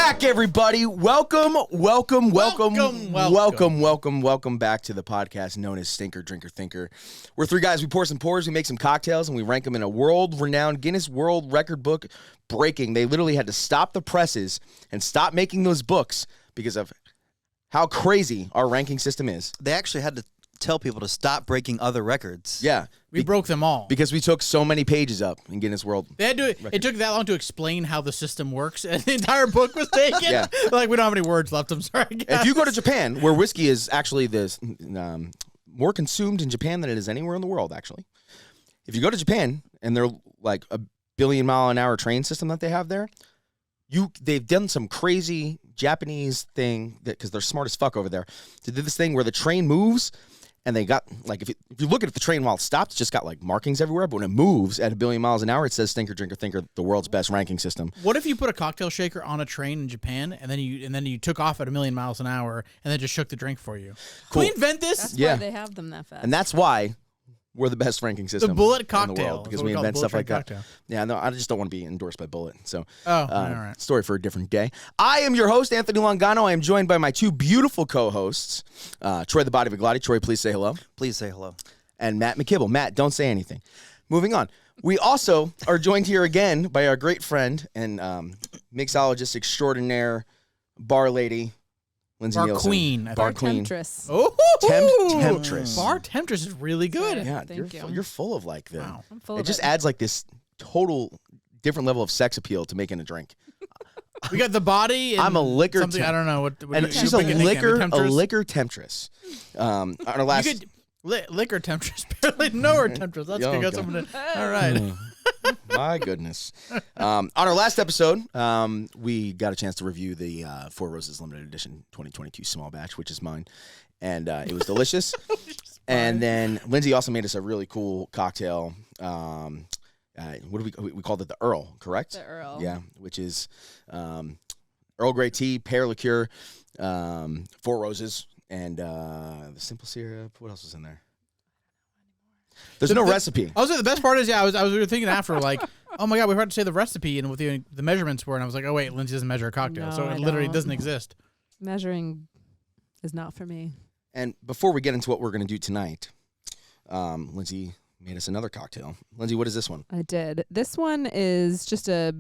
back, everybody. Welcome back to the podcast known as Stinker, Drinker, Thinker. We're three guys. We pour some pours, we make some cocktails, and we rank them in a world-renowned Guinness World Record book breaking. They literally had to stop the presses and stop making those books because of how crazy our ranking system is. They actually had to tell people to stop breaking other records. Yeah. We broke them all. Because we took so many pages up in Guinness World. They had to, it took that long to explain how the system works, and the entire book was taken. Yeah. Like, we don't have any words left. I'm sorry, guys. If you go to Japan, where whiskey is actually more consumed in Japan than it is anywhere in the world, actually. If you go to Japan, and they're like a billion-mile-an-hour train system that they have there, they've done some crazy Japanese thing, because they're smart as fuck over there, to do this thing where the train moves. And they got, like, if you look at the train while it stopped, it's just got, like, markings everywhere. But when it moves at 1 billion miles an hour, it says Stinker, Drinker, Thinker, the world's best ranking system. What if you put a cocktail shaker on a train in Japan, and then you took off at 1 million miles an hour, and then just shook the drink for you? Cool. Can we invent this? That's why they have them that fast. And that's why we're the best ranking system. The Bullet in cocktail. the world, because we invent stuff like that. Cocktail. Yeah, no, I just don't want to be endorsed by Bullet. So, all right. Story for a different day. I am your host, Anthony Longano. I am joined by my two beautiful co-hosts, Troy the Body Viglotti. Troy, please say hello. Please say hello. And Matt McKibble. Matt, don't say anything. Moving on. We also are joined here again by our great friend and mixologist extraordinaire, bar lady, Lindsay Bar Nielsen. Queen. Bar Queen. Temptress. Oh, Temptress. Bar Temptress is really good. Yeah, Thank you. you're full of like the. Wow. I'm full It of just it. adds like this total different level of sex appeal to making a drink. We got the body. And I'm a liquor something. temp- I don't know what. And she's pick nickname. a liquor temptress. On our last. You could liquor Temptress. Barely know her Temptress. That's good. Got someone to. All right. My goodness. On our last episode, we got a chance to review the Four Roses Limited Edition 2022 small batch, which is mine. And it was delicious. And then Lindsay also made us a really cool cocktail. What do we called it? The Earl, correct? The Earl. Yeah, which is Earl Grey tea, pear liqueur, Four Roses, and the simple syrup. What else is in there? There's no recipe. I was the best part is I was thinking after like, oh my god, we had to say the recipe and what the measurements were, and I was like, oh wait, Lindsay doesn't measure a cocktail, No, so I it literally don't. doesn't exist. Measuring is not for me. And before we get into what we're going to do tonight, Lindsay made us another cocktail. Lindsay, what is this one? I did. This one is just a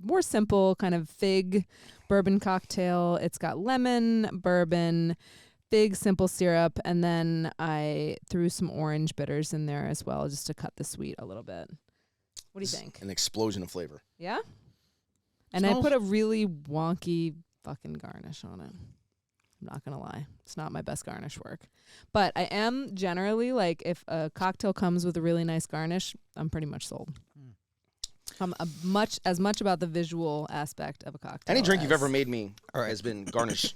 more simple kind of fig bourbon cocktail. It's got lemon, bourbon, fig simple syrup, and then I threw some orange bitters in there as well just to cut the sweet a little bit. What do you think? An explosion of flavor. Yeah? And I put a really wonky fucking garnish on it. I'm not going to lie. It's not my best garnish work. But I am generally, like, if a cocktail comes with a really nice garnish, I'm pretty much sold. I'm as much about the visual aspect of a cocktail. Any drink you've ever made me has been garnished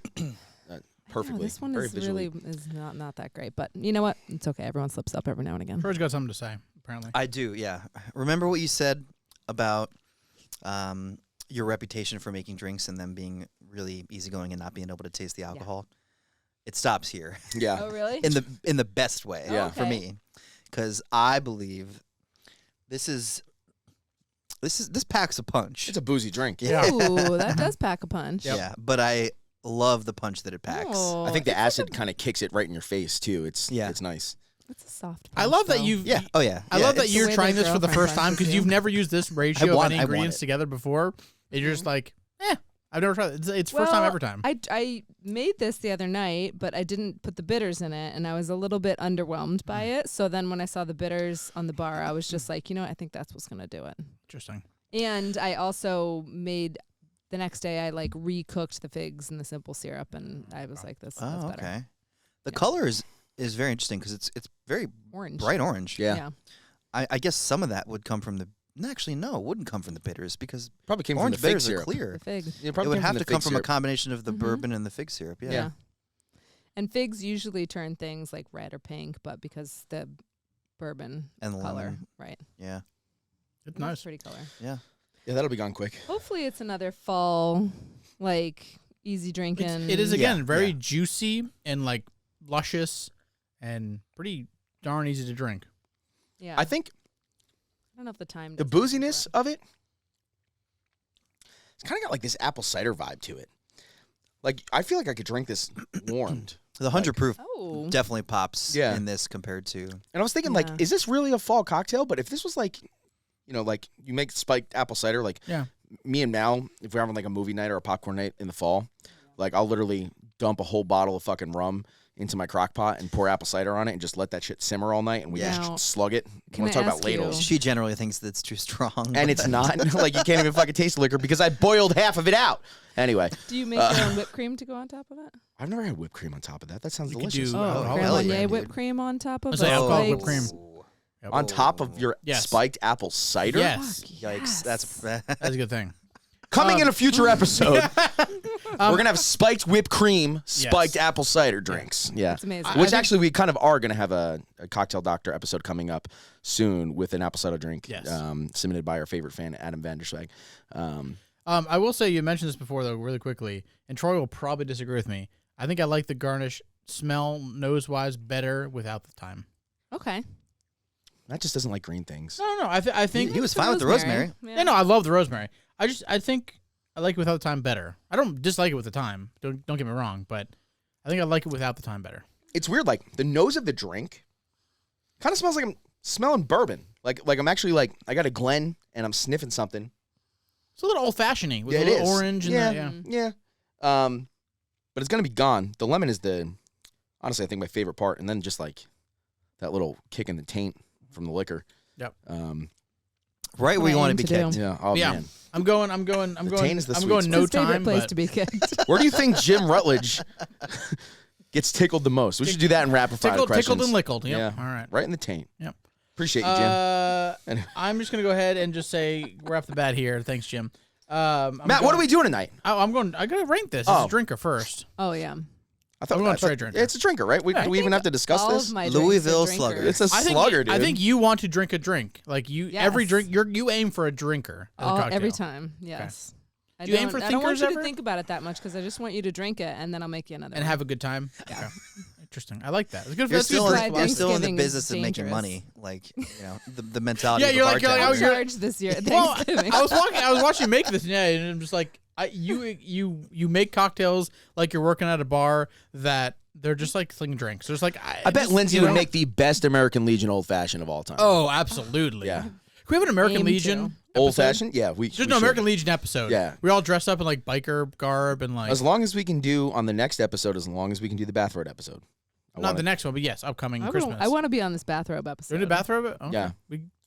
perfectly. This one very is visually. really not that great. But you know what? It's okay. Everyone slips up every now and again. Troy's got something to say, apparently. I do, yeah. Remember what you said about your reputation for making drinks and them being really easygoing and not being able to taste the alcohol? It stops here. Yeah. Oh, really? in the best way for Okay. me. Because I believe this packs a punch. It's a boozy drink. Yeah. Ooh, that does pack a punch. Yeah, but I love the punch that it packs. Oh, I think the acid kind of kicks it right in your face, too. It's nice. It's a soft punch. I love that though. you've. Yeah. Oh, yeah. I Yeah, love that it's- you're the way trying the this for the girlfriend first time punches because you. you've never used this ratio of any I want ingredients it. together before. And you're just like, I've never tried it. It's first time every time. I made this the other night, but I didn't put the bitters in it, and I was a little bit underwhelmed by it. So then when I saw the bitters on the bar, I was just like, you know what? I think that's what's going to do it. Interesting. And I also made, the next day, I like recooked the figs in the simple syrup, and I was like, that's better. Okay. The Yeah. color is very interesting because it's very Orange. bright orange. Yeah. I guess some of that would come from the. Actually, no, it wouldn't come from the bitters because Probably came orange from the fig bitters are syrup. clear. The fig. Yeah, It probably would came have the to fig come from a syrup. combination of the Mhm. bourbon and the fig syrup. Yeah. Yeah. And figs usually turn things like red or pink, but because the bourbon And the color, lemon. right? Yeah. It's nice. Pretty color. Yeah. Yeah, that'll be gone quick. Hopefully it's another fall, like, easy drinking. It is, again, Yeah, very yeah. juicy and, like, luscious and pretty darn easy to drink. Yeah. I think I don't know if the time. the does it, booziness but- of it It's kind of got like this apple cider vibe to it. Like I feel like I could drink this warmed. The 100 proof Oh. definitely pops Yeah. in this compared to. And I was thinking, Yeah. like, is this really a fall cocktail? But if this was like, like you make spiked apple cider, like me and Mal, if we're having like a movie night or a popcorn night in the fall, like I'll literally dump a whole bottle of fucking rum into my crock pot and pour apple cider on it and just let that shit simmer all night and we just slug it. Can Want to I talk about ask you- ladles. She generally thinks that's too strong. And it's not. Like you can't even fucking taste the liquor because I boiled half of it out. Anyway. Do you make your own whipped cream to go on top of it? I've never had whipped cream on top of that. That sounds You could delicious. do- Oh, hell Grand yeah, Marnier dude. whipped cream on top of I it. say alcohol Like, whipped cream. Yep. On top of your Yes. spiked apple cider? Yes. Yikes! That's That's a good thing. Coming in a future episode, we're going to have spiked whipped cream, spiked apple cider drinks. Yeah. It's amazing. Which actually we kind of are going to have a Cocktail Doctor episode coming up soon with an apple cider drink submitted by our favorite fan, Adam Vanderswag. I will say you mentioned this before though, really quickly, and Troy will probably disagree with me. I think I like the garnish smell nose wise better without the thyme. Okay. That just doesn't like green things. No. I think he was fine with the rosemary. Yeah, no, I love the rosemary. I think I like it without the thyme better. I don't dislike it with the thyme. Don't get me wrong, but I think I like it without the thyme better. It's weird. Like the nose of the drink kind of smells like I'm smelling bourbon. Like I'm actually like I got a Glen and I'm sniffing something. It's a little old fashioned with Yeah, a it little is. orange. And Yeah. But it's gonna be gone. The lemon is honestly I think my favorite part, and then just like that little kick in the taint from the liquor. Yep. Right where you want to be to do. kicked. Yeah. Oh Yeah. man. I'm going taint is the I'm sweet going spot. no His favorite time. place But to be kicked. Where do you think Jim Rutledge gets tickled the most? We should do that in rapid fire questions. tickled and lickled. Yep. Yeah. All right. Right in the taint. Yep. Appreciate you, Jim. Anyway. I'm just gonna go ahead and just say we're off the bat here. Thanks, Jim. Matt, what are we doing tonight? I gotta rank this. It's Oh. a drinker first. Oh yeah. I thought I'm going straight drinker. It's a drinker, right? Do we even have to discuss All this? of my Louisville drinks are Slugger. drinkers. It's a slugger, dude. I think you want to drink a drink. Like you, every Yes. drink you aim for a drinker. As a cocktail. Every time. Yes. Do you aim for I don't want thinkers you ever? to think about it that much because I just want you to drink it and then I'll make you another and one. have a good time. Yeah. Okay. Interesting. I like that. It's good. You're That's still, good why drink. you're still in the Thanksgiving is business of making dangerous. money. Like, the mentality Yeah, of you're a like- you're like, bartender. oh, you're- charge this year at Well, Thanksgiving. I was watching you make this, yeah, and I'm just like, you make cocktails like you're working at a bar that they're just like slinging drinks. There's like I bet just, Lindsay you would know- make the best American Legion old fashioned of all time. Oh, absolutely. Yeah. Can we have an American Aim Legion? to. Old episode? fashioned? Yeah, we Just we an should. American Legion episode. Yeah. We all dress up in like biker garb and like As long as we can do on the next episode, as long as we can do the bathrobe episode. not the next one, but yes, upcoming Christmas. I want to be on this bathrobe Do episode. we do bathrobe? Okay.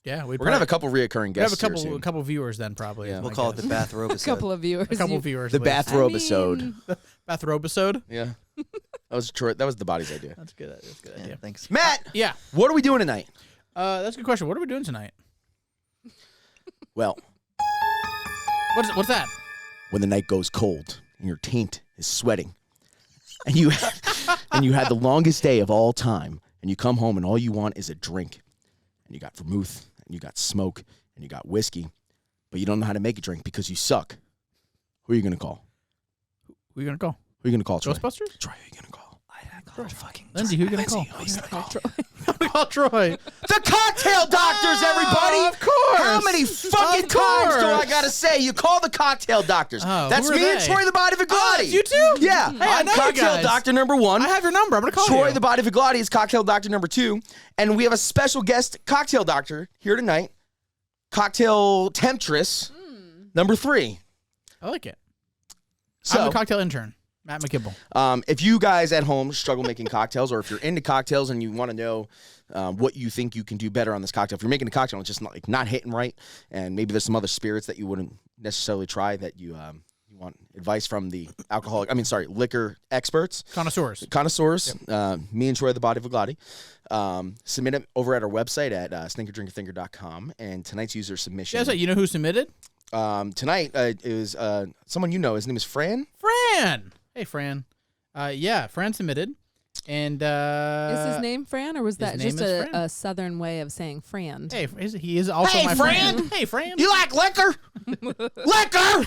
Yeah. We're We're gonna have a couple reecurring we have guests. a here soon. couple viewers then probably. Yeah. We'll call it the bathrobe A episode. couple of viewers. a couple You- viewers. The at least. bathrobe I episode. mean, bathrobe episode. Yeah, that was Troy. That was the body's idea. That's good. That's a good Yeah, idea. thanks. Matt, Yeah. what are we doing tonight? That's a good question. What are we doing tonight? Well, What's that? when the night goes cold and your taint is sweating, and you and you had the longest day of all time, and you come home and all you want is a drink, and you got vermouth, and you got smoke, and you got whiskey, but you don't know how to make a drink because you suck. Who are you gonna call? Who are you gonna call? Who are you gonna call? Troy? Ghostbusters? Troy, who are you gonna call? Lindsay, who are you gonna call? Who are you gonna call? We call Troy. The cocktail doctors, everybody! Of course. How many fucking times do I gotta say you call the cocktail doctors? Oh, That's who are me and they? Troy the Body Viglotti. it's you too? Yeah. Hey, I I'm know you cocktail guys. doctor number 1. I have your number. I'm gonna call Troy you. the Body Viglotti is cocktail doctor number 2. And we have a special guest cocktail doctor here tonight. Cocktail Temptress number 3. I like it. So, I'm the cocktail intern, Matt McKibble. if you guys at home struggle making cocktails, or if you're into cocktails and you want to know what you think you can do better on this cocktail, if you're making a cocktail and it's just not hitting right, and maybe there's some other spirits that you wouldn't necessarily try that you want advice from the liquor experts, Connoisseurs. me and Troy the Body Viglotti, submit it over at our website at sninkerdrinkerthinker.com, and tonight's user submission. Yeah, so you know who submitted? Tonight is someone you know. His name is Fran. Fran. Hey, Fran. Yeah, Fran submitted. And is his name Fran, or was that name just is Fran. a southern way of saying Fran? Hey, he is also Hey, my Fran. friend. Hey, Fran. You like liquor? Liquor?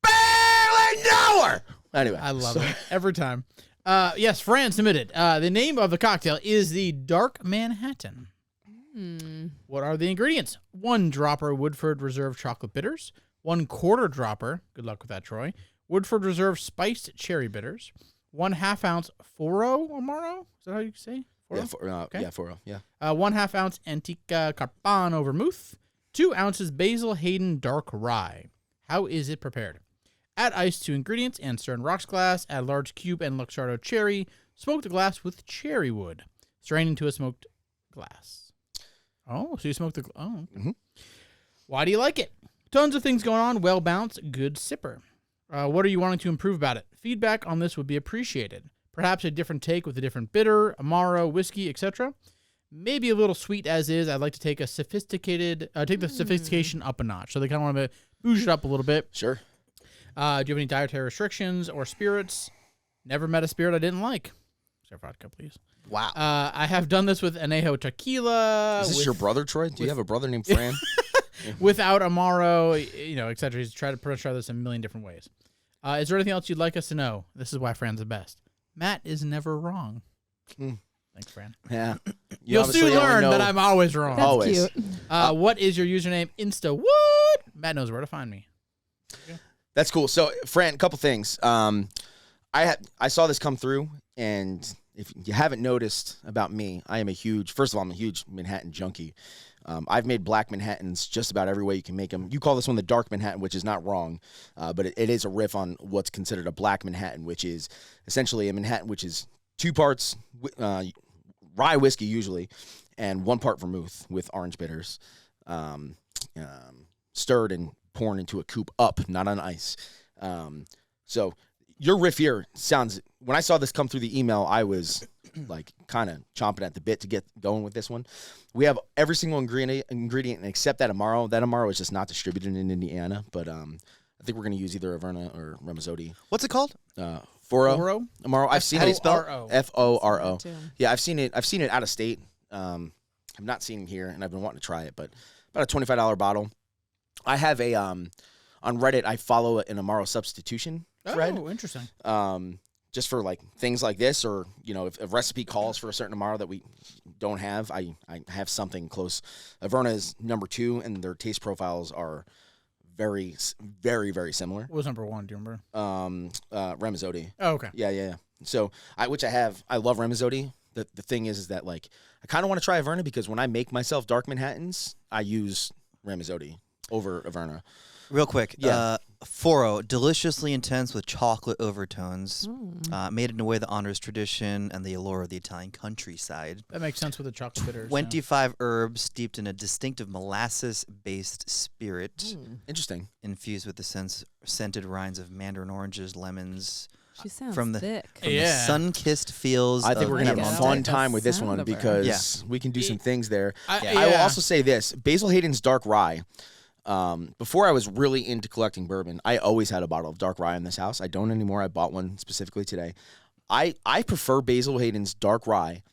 Barely know her. Anyway, I love it every time. Yes, Fran submitted. The name of the cocktail is the Dark Manhattan. What are the ingredients? 1 dropper Woodford Reserve chocolate bitters, 1 quarter dropper. Good luck with that, Troy. Woodford Reserve spiced cherry bitters. 1/2 ounce Foro Amaro. Is that how you say? Foro? Yeah, 4-0. Yeah. 1/2 ounce Antica Carpano vermouth. 2 ounces Basil Hayden dark rye. How is it prepared? Add ice to ingredients and stir in rocks glass. Add large cube and Luxardo cherry. Smoke the glass with cherry wood. Strain into a smoked glass. Oh, so you smoked the... Oh. Mm-hmm. Why do you like it? Tons of things going on. Well balanced. Good sipper. What are you wanting to improve about it? Feedback on this would be appreciated. Perhaps a different take with a different bitter, Amaro, whiskey, etc. Maybe a little sweet as is. I'd like to take the sophistication up a notch. So they kind of want to bouge it up a little bit. Sure. Do you have any dietary restrictions or spirits? Never met a spirit I didn't like. Except vodka, please. Wow. I have done this with Anejo tequila. Is this your brother, Troy? Do you have a brother named Fran? Without Amaro, etc. He's tried to try this a million different ways. Is there anything else you'd like us to know? This is why Fran's the best. Matt is never wrong. Thanks, Fran. Yeah. You'll soon learn that I'm always wrong. That's Always. cute. What is your username? Insta what? Matt knows where to find me. That's cool. So, Fran, a couple things. I saw this come through, and if you haven't noticed about me, I'm a huge Manhattan junkie. I've made black Manhattans just about every way you can make them. You call this one the dark Manhattan, which is not wrong, but it is a riff on what's considered a black Manhattan, which is essentially a Manhattan which is 2 parts rye whiskey usually, and 1 part vermouth with orange bitters, stirred and poured into a coupe up, not on ice. So your riff here sounds, when I saw this come through the email, I was like kind of chomping at the bit to get going with this one. We have every single ingredient except that Amaro. That Amaro is just not distributed in Indiana, but I think we're going to use either Averna or Ramazzotti. What's it called? Foro? Amaro. I've seen it. F-O-R-O. F-O-R-O. Too. Yeah, I've seen it out of state. I've not seen it here, and I've been wanting to try it, but about a $25 bottle. I have a on Reddit. I follow an Amaro substitution thread. Oh, interesting. Just for like things like this, or if a recipe calls for a certain Amaro that we don't have, I have something close. Averna is number 2, and their taste profiles are very, very, very similar. What was number 1? Do you remember? Ramazzotti. Oh, okay. Yeah. So I love Ramazzotti. The thing is that like I kind of want to try Averna because when I make myself dark Manhattans, I use Ramazzotti over Averna. Real quick. Yeah. Foro, deliciously intense with chocolate overtones, made in a way that honors tradition and the allure of the Italian countryside. That makes sense with the chocolate bitters. 25 herbs steeped in a distinctive molasses-based spirit, Interesting. infused with the scented rinds of mandarin oranges, lemons. She sounds From the thick. The sun-kissed feels. I think we're gonna have Yeah. a fun Like the time with this sound one of her. because we can do some things there. I I will also say this: Basil Hayden's dark rye. Before I was really into collecting bourbon, I always had a bottle of dark rye in this house. I don't anymore. I bought one specifically today. I prefer Basil Hayden's dark rye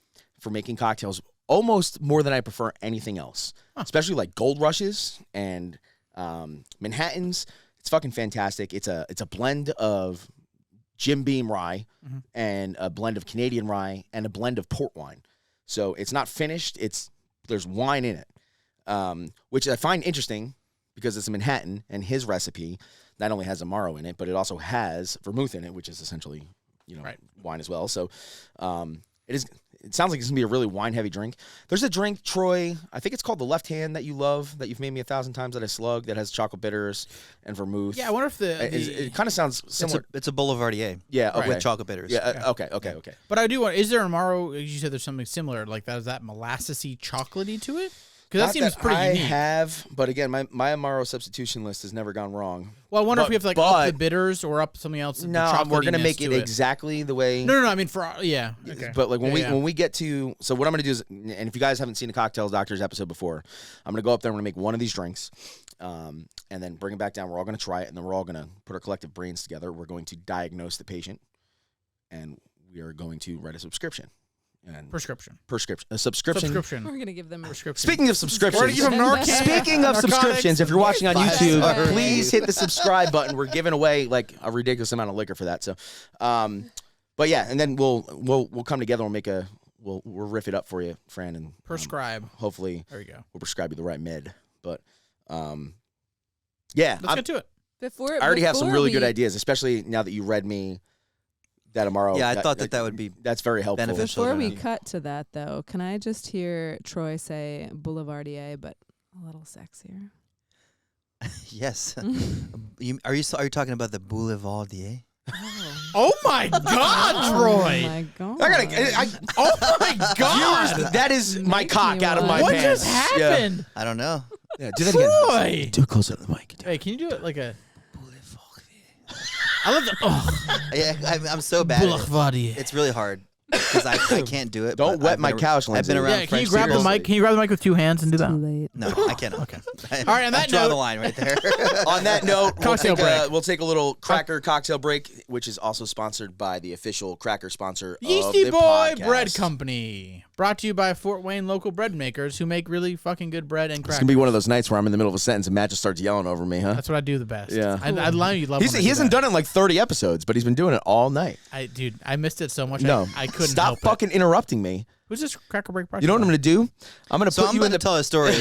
for making cocktails almost more than I prefer anything else, especially like Gold Rushes and Manhattans. It's fucking fantastic. It's a blend of Jim Beam rye and a blend of Canadian rye and a blend of port wine. So it's not finished. There's wine in it, which I find interesting because it's a Manhattan, and his recipe not only has Amaro in it, but it also has vermouth in it, which is essentially wine as well. So it sounds like it's gonna be a really wine-heavy drink. There's a drink, Troy, I think it's called the Left Hand, that you love, that you've made me 1,000 times, that I slug, that has chocolate bitters and vermouth. Yeah, I wonder if it kind of sounds similar. It's a Boulevardier. Yeah, okay. With chocolate bitters. Yeah, okay. But I do want. Is there Amaro? You said there's something similar, like that. Is that molassesy, chocolatey to it? Because that seems pretty unique. I have, but again, my Amaro substitution list has never gone wrong. Well, I wonder if we have to up the bitters or up something else. No, we're gonna make it exactly the way. No. I mean, okay. But like when we get to, so what I'm gonna do is, and if you guys haven't seen the Cocktails Doctors episode before, I'm gonna go up there. I'm gonna make one of these drinks, and then bring it back down. We're all gonna try it, and then we're all gonna put our collective brains together. We're going to diagnose the patient, and we are going to write a subscription. And prescription. A subscription. We're gonna give them a prescription. Speaking of subscriptions, Speaking of subscriptions, if you're watching on YouTube, $5. please hit the subscribe button. We're giving away like a ridiculous amount of liquor for that. So, but yeah, and then we'll come together and we'll riff it up for you, Fran, and prescribe. Hopefully, there you go. We'll prescribe you the right med. But Yeah, Let's get to it. I already have some really good we- ideas, especially now that you read me that Amaro. Yeah, I thought that would be that's very helpful. beneficial. Before to we know. cut to that, though, can I just hear Troy say Boulevardier, but a little sexier? Yes. Are you talking about the Boulevardier? Oh my God, Troy! Oh my God! Oh my God! Viewers, that is my Make cock me out of my What pants. just happened? I don't know. Yeah, do that again. Troy! Do it closer to the mic. Hey, can you do it like a? I love the. Oh, Yeah, I'm so bad. At it. Boulevardier. It's really hard because I can't do it. Don't but wet I've my been ar- couch, I've been Lindsay. around. Yeah, can you French grab the seriously. mic? Can you grab the mic with two hands and do Too that? late. No, I can't. Okay. All right, on that draw note- the line right there. On that note, Cocktail break. we'll take a little cracker cocktail break, which is also sponsored by the official cracker sponsor of Yeasty the Boy podcast. Bread Company. Brought to you by Fort Wayne local bread makers who make really fucking good bread and It's crackers. gonna be one of those nights where I'm in the middle of a sentence and Matt just starts yelling over me, huh? That's what I do the best. Yeah. I'd lie you love. He hasn't done it in like 30 episodes, but he's been doing it all night. Dude, I missed it so much. No, I couldn't stop help fucking interrupting me. it. Who's this cracker break? You know what I'm gonna do? I'm gonna So put I'm you about in to the. tell a story.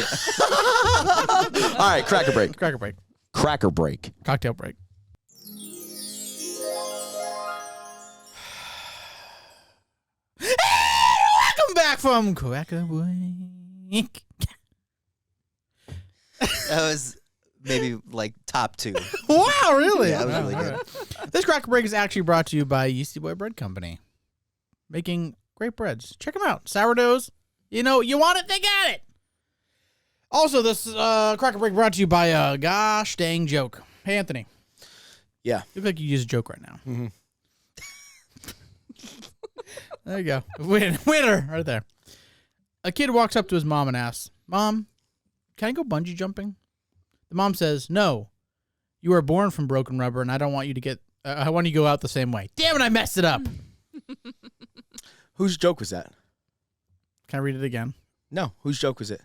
All right, cracker break. Cracker break. Cracker break. Cocktail break. Welcome back from Cracker Break. That was maybe like top 2. Wow, really? Yeah, that was Wow, really all good. right. This Cracker Break is actually brought to you by Yeasty Boy Bread Company, making great breads. Check them out. Sourdoughs. You know, you want it, they got it. Also, this Cracker Break brought to you by a gosh dang joke. Hey, Anthony. Yeah. You look like you use a joke right now. Mm-hmm. There you go. Winner right there. A kid walks up to his mom and asks, "Mom, can I go bungee jumping?" The mom says, "No. You were born from broken rubber, and I don't want you to get. I want you to go out the same way." Damn it! I messed it up. Whose joke was that? Can I read it again? No. Whose joke was it?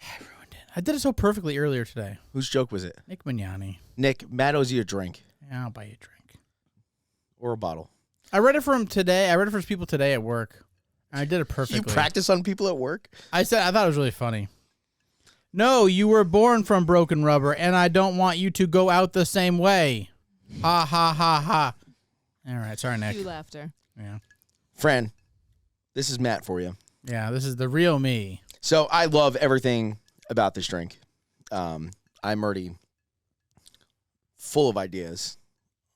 I ruined it. I did it so perfectly earlier today. Whose joke was it? Nick Mignani. Nick, Matt owes you a drink Yeah, I'll buy you a drink. or a bottle. I read it for him today. I read it for his people today at work. I did it perfectly. You practice on people at work? I thought it was really funny. No, you were born from broken rubber, and I don't want you to go out the same way. Ha ha ha ha. All right, sorry, Nick. Cue laughter. Yeah, Fran, this is Matt for you. yeah. This is the real me. So I love everything about this drink. I'm already full of ideas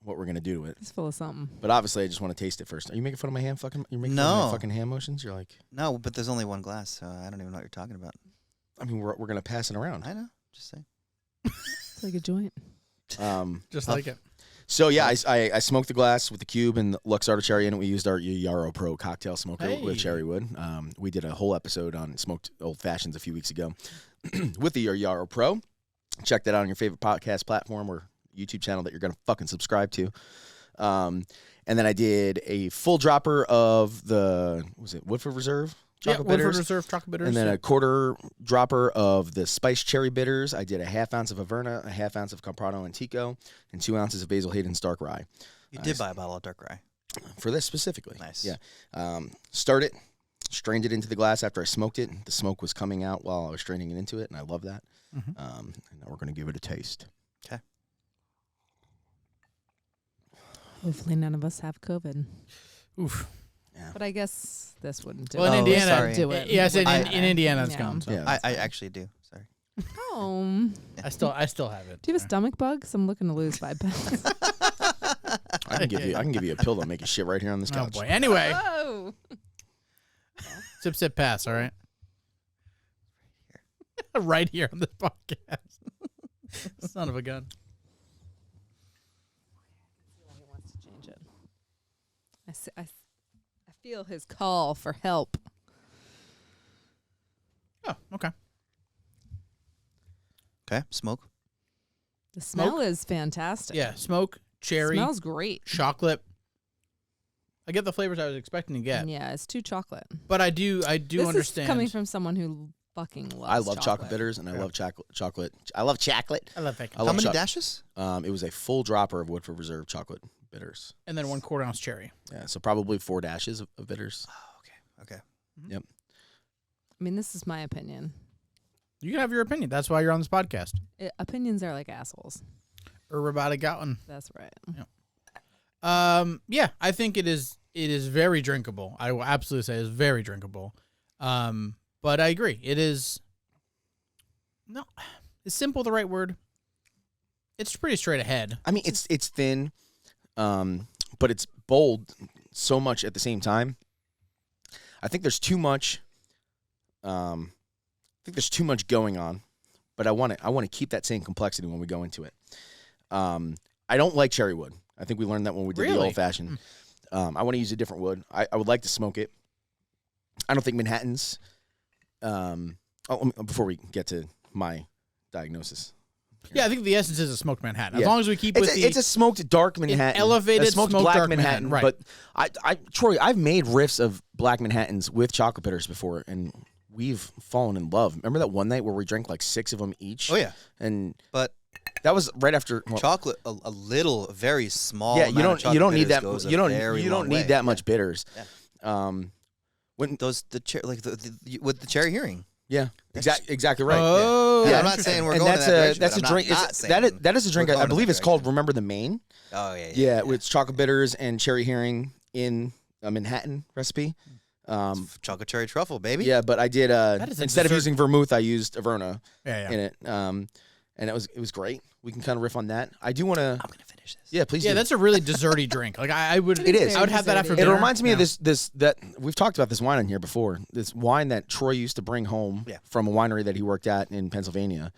what we're gonna do to it. It's full of something. But obviously, I just want to taste it first. Are you making fun of my hand? You're making fun of my fucking hand motions. You're like, No, but there's only one glass, so I don't even know what you're talking about. I mean, we're gonna pass it around. I know. Just saying. It's like a joint. Just like it. So yeah, I smoked the glass with the cube and the Lux Artichoke in it. We used our Yarrow Pro cocktail smoker Hey. with cherry wood. We did a whole episode on smoked old fashions a few weeks ago with the Yarrow Pro. Check that out on your favorite podcast platform or YouTube channel that you're gonna fucking subscribe to. And then I did a full dropper of the Woodford Reserve chocolate Woodford bitters. Reserve chocolate bitters. And then a quarter dropper of the spiced cherry bitters. I did a half ounce of Averna, a half ounce of Campano Antico, and 2 ounces of Basil Hayden's dark rye. You did buy a bottle of dark rye. For this specifically. Nice. Yeah. Stirred it, strained it into the glass after I smoked it. The smoke was coming out while I was straining it into it, and I love that. Mhm. And now we're going to give it a taste. Okay. Hopefully none of us have COVID. Oof. But I guess this wouldn't do Well, it. in Indiana, sorry. Do it. yes, in I- Indiana, it's Yeah. gone. So. Yeah. I actually do. Sorry. Oh. I still have it. Do you have a stomach bug? 'Cause I'm looking to lose 5 pounds. I can give you a pill that'll make you shit right here on this Oh couch. boy. Anyway, Oh. sip, sip, pass. All right. Right here on the podcast. Son of a gun. He wants to change it. I feel his call for help. Oh, okay. Okay. Smoke. The smell is fantastic. Yeah, smoke, cherry, Smells great. chocolate. I get the flavors I was expecting to get, Yeah, it's too chocolate. but I do This understand. is coming from someone who fucking loves I love chocolate bitters, and I love chocolate. I love chocolate. I love bacon. I love How many choc- dashes? It was a full dropper of Woodford Reserve chocolate bitters. And then 1/4 ounce cherry. Yeah, so probably 4 dashes of bitters. Oh, okay. Okay. I mean, this is my opinion. You can have your opinion. That's why you're on this podcast. Opinions are like assholes. Everybody got one. That's right. Yeah, I think it is very drinkable. I will absolutely say it's very drinkable. But I agree. It is is simple the right word? It's pretty straight ahead. I mean, it's thin, but it's bold so much at the same time. I think there's too much. There's too much going on, but I want to keep that same complexity when we go into it. I don't like cherry wood. I think we learned that when we did the old fashioned. I want to use a different wood. I would like to smoke it. I don't think Manhattans. Before we get to my diagnosis. Yeah, I think the essence is a smoked Manhattan. Yeah. As long as we keep it's a smoked dark Manhattan, elevated a smoked smoked black dark Manhattan. Manhattan, right. But Troy, I've made riffs of black Manhattans with chocolate bitters before, and we've fallen in love. Remember that one night where we drank like 6 of them each? Oh yeah, but that was right after chocolate. A little, very small. Yeah, you don't need that. You don't need that much bitters. Yeah. When with the cherry hearing. Yeah, exactly right. Oh, yeah. I'm not saying we're going to that direction, that's a drink. That is a drink. I believe it's called Remember the Maine. Oh yeah. Yeah, with chocolate bitters and cherry herring in a Manhattan recipe. Chocolate cherry truffle, baby. Yeah, but I did instead of using vermouth, I used Averna in it. And it was great. We can kind of riff on that. I do want to. I'm gonna finish this. Yeah, please. Yeah, do. that's a really desserty drink. Like I would. It is. I would have that after It dinner. reminds me of this that we've talked about this wine on here before. This wine that Troy used to bring home from a winery that he worked at in Pennsylvania.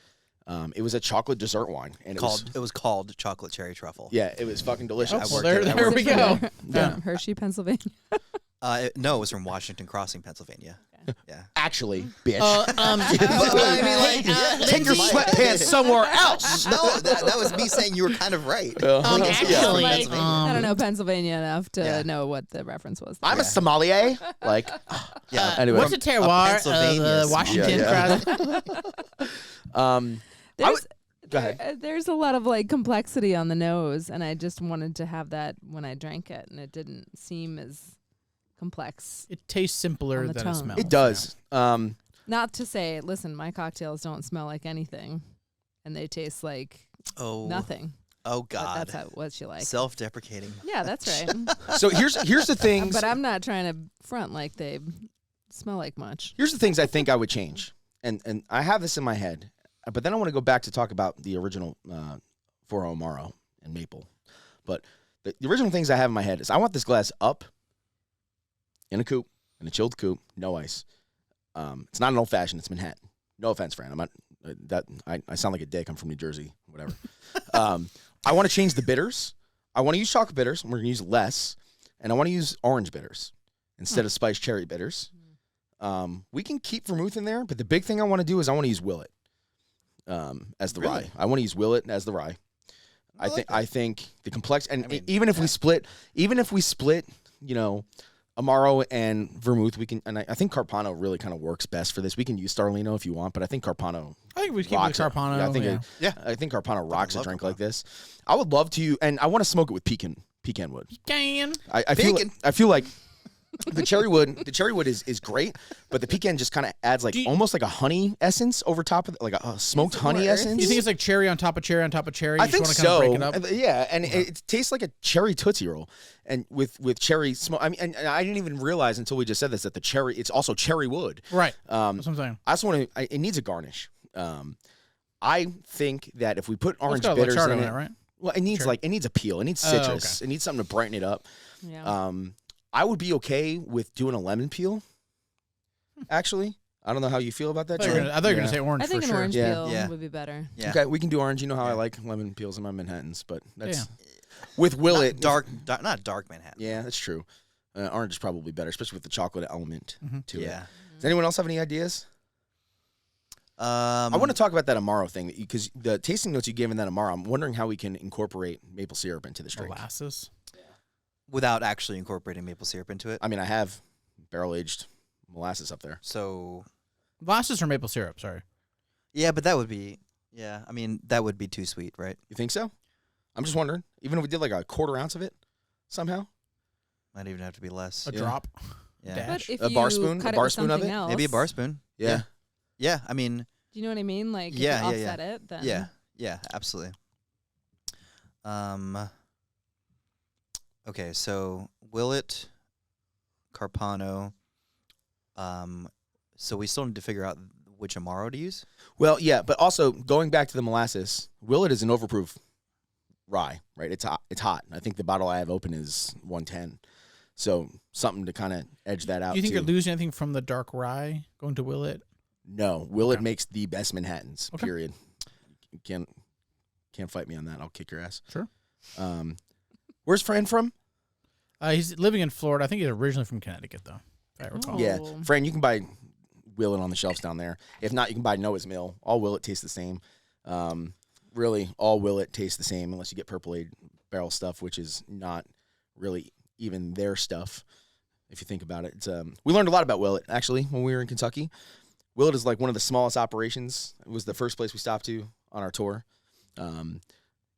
It was a chocolate dessert wine, and it was called chocolate cherry truffle. Yeah, it was fucking delicious. There we go. Yeah. Hershey, Pennsylvania. No, it was from Washington Crossing, Pennsylvania. Yeah. Actually, bitch. Take your sweatpants somewhere else. No, that was me saying you were kind of right. Actually, I don't know Pennsylvania enough to know what the reference was. I'm a sommelier. Like, anyway. What's the terroir of Washington? Go ahead. There's a lot of like complexity on the nose, and I just wanted to have that when I drank it, and it didn't seem as complex. It tastes simpler than it smells. It does. Not to say, listen, my cocktails don't smell like anything, and they taste like nothing. Oh God, but that's what you like. Self-deprecating. Yeah, that's right. So here's the things. But I'm not trying to front like they smell like much. Here's the things I think I would change, and I have this in my head, but then I want to go back to talk about the original Foro Amaro and maple. But the original things I have in my head is I want this glass up in a coupe, in a chilled coupe, no ice. It's not an old fashioned. It's Manhattan. No offense, Fran. I'm not that. I sound like a dick. I'm from New Jersey. Whatever. I want to change the bitters. I want to use chocolate bitters. And we're gonna use less, and I want to use orange bitters instead of spiced cherry bitters. We can keep vermouth in there, but the big thing I want to do is I want to use Willet as the rye. I want to use Willet as the rye. I think the complex even if we split, you know, Amaro and vermouth, we can, and I think Carpano really kind of works best for this. We can use Starlino if you want, but I think Carpano. I think we keep with Carpano. I think Carpano rocks a drink like this. I would love to, and I want to smoke it with pecan wood. I feel like the cherry wood is great, but the pecan just kind of adds like almost like a honey essence over top of it, like a smoked honey essence. Do you think it's like cherry on top of cherry on top of cherry? I think so. Kind of break it up? Yeah, and it tastes like a cherry Tootsie Roll, and with cherry smoke. I mean, and I didn't even realize until we just said this that it's also cherry wood. Right. That's what I'm saying. I just want to. It needs a garnish. I think that if we put orange bitters in it, right? Well, it needs a peel. It needs citrus. It needs something to brighten it up. Yeah. I would be okay with doing a lemon peel. Actually, I don't know how you feel about that. I thought you were going to say orange. I think for an sure. orange peel would be better. Yeah. Okay, we can do orange. You know how I like lemon peels in my Manhattans, but that's with Willet. Not dark Manhattan. Yeah, that's true. Orange is probably better, especially with the chocolate element to it. Yeah. Does anyone else have any ideas? I want to talk about that Amaro thing because the tasting notes you gave in that Amaro. I'm wondering how we can incorporate maple syrup into this drink. Molasses. Without actually incorporating maple syrup into it. I mean, I have barrel-aged molasses up there. So molasses or maple syrup, sorry. Yeah, but that would be that would be too sweet, right? You think so? I'm just wondering. Even if we did like a quarter ounce of it somehow? Might even have to be less. A drop. Yeah. But if A bar you spoon? cut A bar with spoon of something it? else, Maybe a bar spoon. Yeah. Yeah, I mean, Do you know what I mean? Like, Yeah, if you offset it, then Yeah, absolutely. Okay, so Willet, Carpano. So we still need to figure out which Amaro to use. Well, yeah, but also going back to the molasses, Willet is an overproof rye, right? It's hot. It's hot. I think the bottle I have open is 110. So something to kind of edge that out. Do you think too. you're losing anything from the dark rye going to Willet? No, Willet Okay. makes the best Manhattans. Okay. Period. You can't fight me on that. I'll kick your ass. Sure. Where's Fran from? He's living in Florida. I think he's originally from Connecticut, though, if I recall. Yeah, Oh. Fran, you can buy Willet on the shelves down there. If not, you can buy Noah's Mill. All Willet tastes the same. Really, all Willet tastes the same unless you get Purple Age barrel stuff, which is not really even their stuff. If you think about it, it's, we learned a lot about Willet actually when we were in Kentucky. Willet is like one of the smallest operations. It was the first place we stopped to on our tour.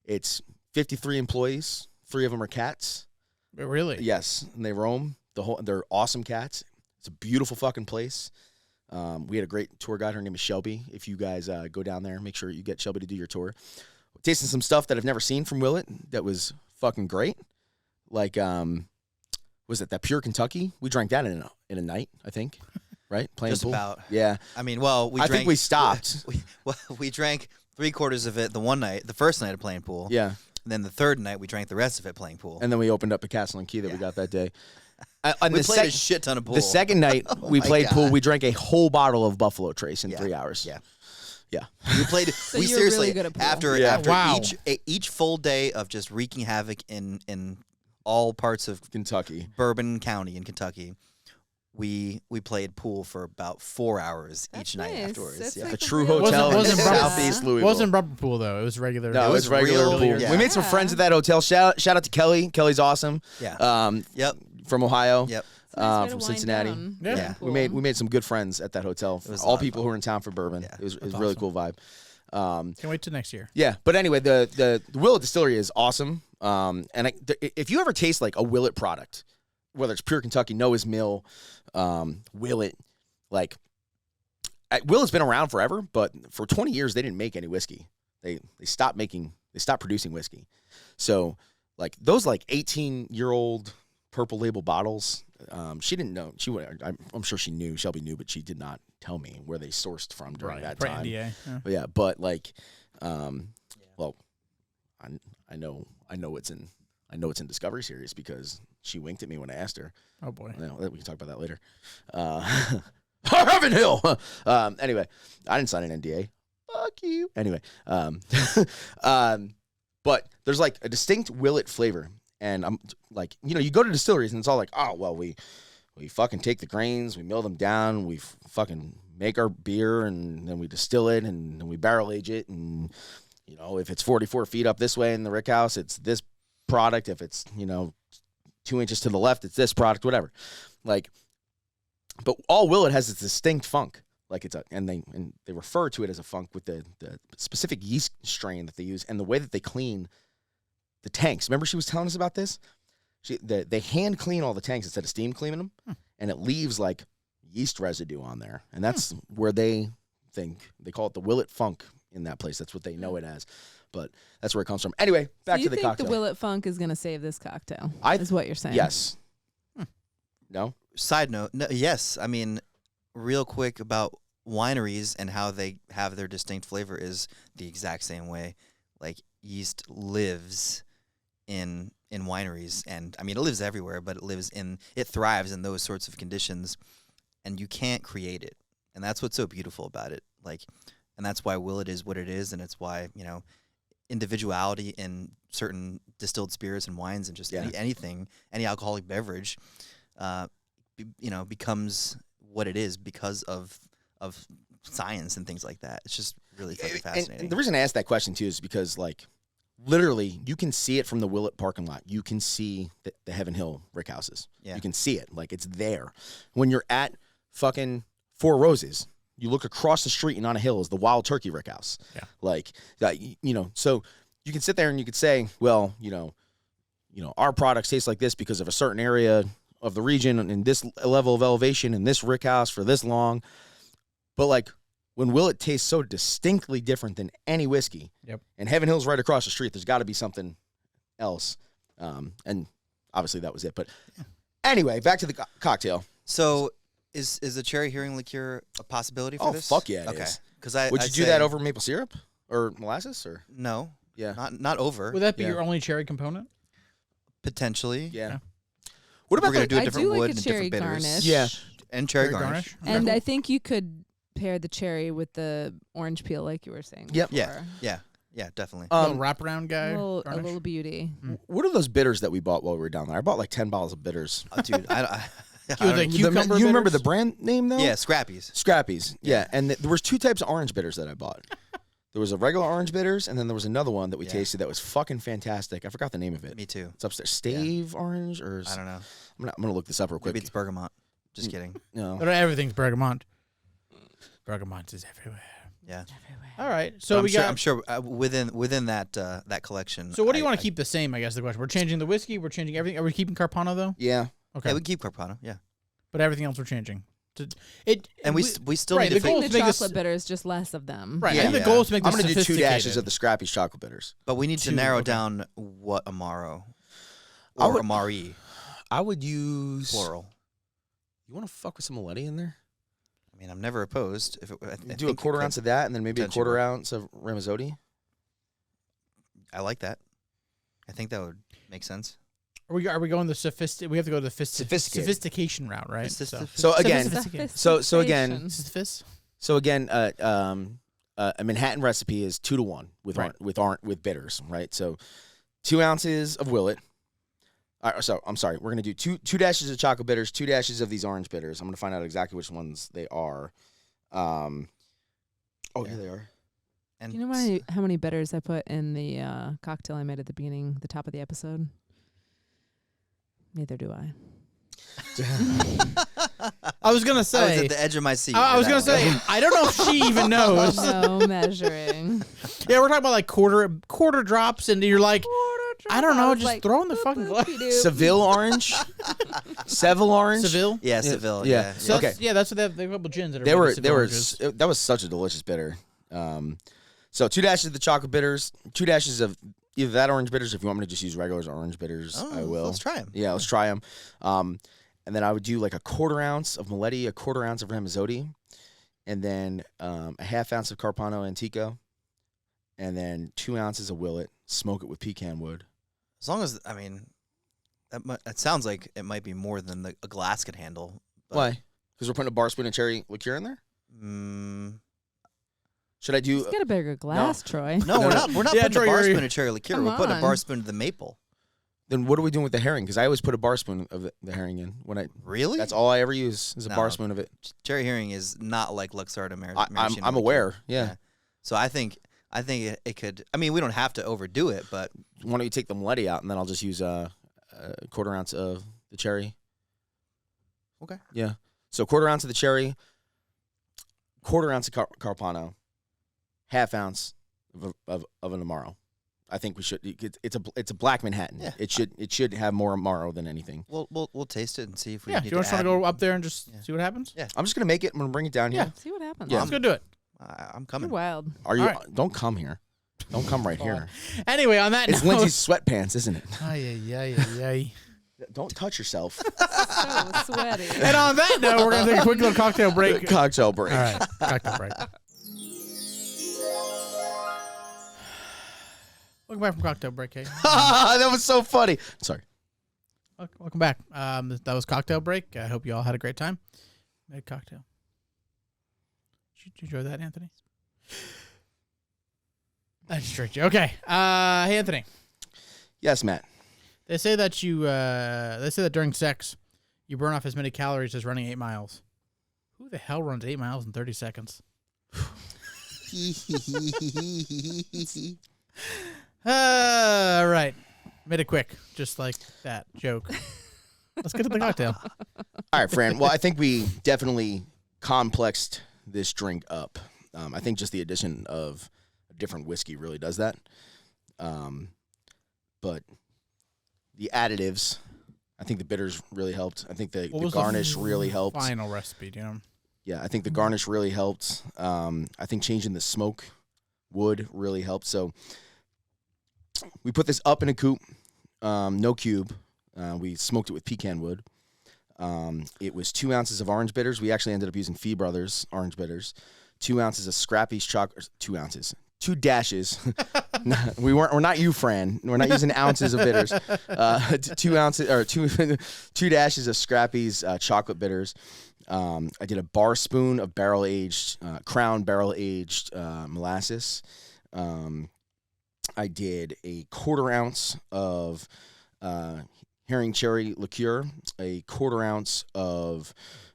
It's 53 employees. 3 of them are cats. Really? Yes, and they roam they're awesome cats. It's a beautiful fucking place. We had a great tour guide. Her name is Shelby. If you guys go down there, make sure you get Shelby to do your tour. Tasting some stuff that I've never seen from Willet that was fucking great. Like, was it that Pure Kentucky? We drank that in a night, I think. Right? Playing Just pool. about. Yeah. I mean, well, I think we stopped. We drank 3/4 of it the one night, the first night of playing pool. Yeah. And then the third night, we drank the rest of it playing pool. And then we opened up a Castle and Key that we got that day. We played a shit ton of pool. The second night we my played pool, God. we drank a whole bottle of Buffalo Trace in 3 hours. Yeah. Yeah. We played. So we you're seriously really good at pool. after Yeah. after Wow. each full day of just wreaking havoc in all parts of Kentucky. Bourbon County in Kentucky. We played pool for about 4 hours That's each night nice. afterwards. That's Yeah. like A true real- hotel in Wasn't Southeast It Louisville. wasn't rubber pool, though. It was regular. No, it was was regular real- pool. yeah. We made some friends at that hotel. Shout out to Kelly. Kelly's awesome. Yeah. Yep. From Ohio. Yep. It's a nice way to from wind Cincinnati. down Yeah. playing We pool. made some good friends at that hotel. It was a All lot of people fun. who were in town for bourbon. Yeah. It was a That's really awesome. cool vibe. Can't wait till next year. Yeah, but anyway, the Willet Distillery is awesome. And if you ever taste like a Willet product, whether it's Pure Kentucky, Noah's Mill, Willet, like Willet's been around forever, but for 20 years they didn't make any whiskey. They stopped producing whiskey. So like those like 18-year-old purple label bottles, she didn't know. I'm sure she knew. Shelby knew, but she did not tell me where they sourced from during that time. NDA. Yeah. But yeah, but like, well, I know it's in Discovery Series because she winked at me when I asked her. Oh boy. No, we can talk about that later. Heaven Hill. Anyway, I didn't sign an NDA. Fuck you. Anyway, but there's like a distinct Willet flavor, and I'm like, you go to distilleries and it's all like, oh well, we fucking take the grains, we mill them down, we fucking make our beer, and then we distill it, and then we barrel age it, and if it's 44 feet up this way in the rick house, it's this product. If it's 2 inches to the left, it's this product, whatever. Like, but all Willet has this distinct funk. Like and they refer to it as a funk with the specific yeast strain that they use and the way that they clean the tanks. Remember she was telling us about this? They hand clean all the tanks instead of steam cleaning them, and it leaves like yeast residue on there, and that's where they call it the Willet funk in that place. That's what they know it as, but that's where it comes from. Anyway, back to the cocktail. You think the Willet funk is going to save this cocktail? Is what you're saying? Yes. No. Side note, no, yes. I mean, real quick about wineries and how they have their distinct flavor is the exact same way. Like yeast lives in wineries, and I mean it lives everywhere, but it thrives in those sorts of conditions, and you can't create it. And that's what's so beautiful about it. Like, and that's why Willet is what it is, and it's why individuality in certain distilled spirits and wines and just any alcoholic beverage becomes what it is because of science and things like that. It's just really fucking fascinating. And the reason I asked that question too is because like literally you can see it from the Willet parking lot. You can see the Heaven Hill rick houses. Yeah. You can see it. Like it's there. When you're at fucking Four Roses, you look across the street and on a hill is the Wild Turkey rick house. Yeah. Like so you can sit there and you could say, well, our products taste like this because of a certain area of the region and this level of elevation in this rick house for this long. But like when Willet tastes so distinctly different than any whiskey. Yep. And Heaven Hill's right across the street. There's got to be something else. And obviously that was it. But anyway, back to the cocktail. So is the cherry hearing liqueur a possibility for this? Oh, fuck yeah, it is. Because Would you do that over maple syrup or molasses? Or No. Yeah. Not over. Would that be your only cherry component? Potentially. Yeah. What about we're gonna do a I different do like wood a and cherry different bitters? garnish. Yeah. And cherry garnish. And I think you could pair the cherry with the orange peel, like you were saying. Yep. before. Yeah, definitely. A little wraparound guy. A little beauty. What are those bitters that we bought while we were down there? I bought like 10 bottles of bitters. Dude, I The cucumber you remember bitters? the brand name though? yeah, Scrappies. Scrappies. Yeah. And there was 2 types of orange bitters that I bought. There was a regular orange bitters, and then there was another one that we tasted that was fucking fantastic. I forgot the name of it. Me too. It's upstairs. Stave orange or I don't know. I'm gonna look this up real quick. Maybe it's bergamot. Just kidding. No. But everything's bergamot. Bergamot is everywhere. Yeah. All right. So I'm sure within that collection. So what do you want to keep the same? I guess the question. We're changing the whiskey. We're changing everything. Are we keeping Carpano though? Yeah. Okay. Yeah, we keep Carpano. Yeah. But everything else we're changing. And we still right, need the to goal The is to make this chocolate bitters, just less of them. right. Yeah. I think the goal is to make this I'm gonna do 2 sophisticated. dashes of the Scrappy's chocolate bitters. But we need to 2, narrow okay. down what Amaro I or would- Amari I would use plural. You want to fuck with some Mileti in there? I mean, I'm never opposed. If it, I Do a think quarter it ounce of that, and then maybe a potentially quarter work. ounce of Ramazzotti. I like that. I think that would make sense. Are we going the We have to go the Sophisticated. sophistication route, right? So again, Sophisticated. so again, Sophis? So again, a Manhattan recipe is 2 to 1 with Right. with bitters, right? So 2 ounces of Willet. So I'm sorry, we're gonna do two dashes of chocolate bitters, 2 dashes of these orange bitters. I'm gonna find out exactly which ones they are. Here they are. And Do you know how many bitters I put in the cocktail I made at the beginning, the top of the episode? Neither do I. I was gonna I was say. at the edge of my seat. I was for gonna that say. one. I don't know if she even knows. No measuring. Yeah, we're talking about like quarter drops, and you're like, I don't know, just throw in the fucking glass. Seville orange, Seville orange. Seville. Yeah, Seville. yeah. Yeah. So Okay. that's what they have a couple gins that are. They made were of Seville oranges. that was such a delicious bitter. So 2 dashes of the chocolate bitters, 2 dashes of either that orange bitters. If you want me to just use regulars or orange bitters, I will. Let's try them. Yeah, let's try them. And then I would do like a quarter ounce of Mileti, a quarter ounce of Ramazzotti, and then a half ounce of Carpano Antico, and then 2 ounces of Willet. Smoke it with pecan wood. As long as that sounds like it might be more than a glass could handle. But, Why? Because we're putting a bar spoon of cherry liqueur in there. Should I do? Just get a bigger glass, Troy. No, we're not. We're not Yeah, putting Troy, a bar you're- spoon of cherry liqueur. Come We're putting a on. bar spoon of the maple. Then what are we doing with the herring? Because I always put a bar spoon of the herring in when I. Really? That's all I ever use is a bar No. spoon of it. Cherry herring is not like Luxardo I'm aware. Yeah. So I think it could. I mean, we don't have to overdo it, but Why don't you take the Mileti out and then I'll just use a quarter ounce of the cherry. Okay. Yeah. So quarter ounce of the cherry, quarter ounce of Carpano, half ounce of an Amaro. I think we should. It's a black Manhattan. Yeah. It should have more Amaro than anything. we'll taste it and see if we Yeah. need Do you to want to add. go up there and just see what happens? Yeah. I'm just gonna make it. I'm gonna bring it down here. See what happens. Yeah. Let's go do it. I'm You're coming. wild. Are you? All right. Don't come here. Don't come right here. Anyway, on that It's note. Lindsay's sweatpants, isn't it? Ay. Don't touch yourself. So sweaty. And on that note, we're gonna take a quick little cocktail break. Cocktail break. All right, cocktail break. Welcome back from cocktail break, Kate. That was so funny. Sorry. Welcome back. That was cocktail break. I hope you all had a great time. Made a cocktail. Did you enjoy that, Anthony? I just tricked you. Okay. Hey, Anthony. Yes, Matt. They say that during sex, you burn off as many calories as running 8 miles. Who the hell runs 8 miles in 30 seconds? All right. Made it quick, just like that joke. Let's get to the cocktail. All right, Fran. Well, I think we definitely complexed this drink up. I think just the addition of a different whiskey really does that. But the additives, I think the bitters really helped. I think the What was garnish really helped. Final recipe, do you know? Yeah, I think the garnish really helped. I think changing the smoke wood really helped. So we put this up in a coupe, no cube. We smoked it with pecan wood. It was 2 ounces of orange bitters. We actually ended up using Fee Brothers orange bitters. 2 ounces of Scrappy's chocolate. 2 ounces. 2 dashes. We're not you, Fran. We're not using ounces of bitters. 2 ounces or two dashes of Scrappy's chocolate bitters. I did a bar spoon of Crown barrel aged molasses. I did a 1/4 ounce of herring cherry liqueur, a 1/4 ounce of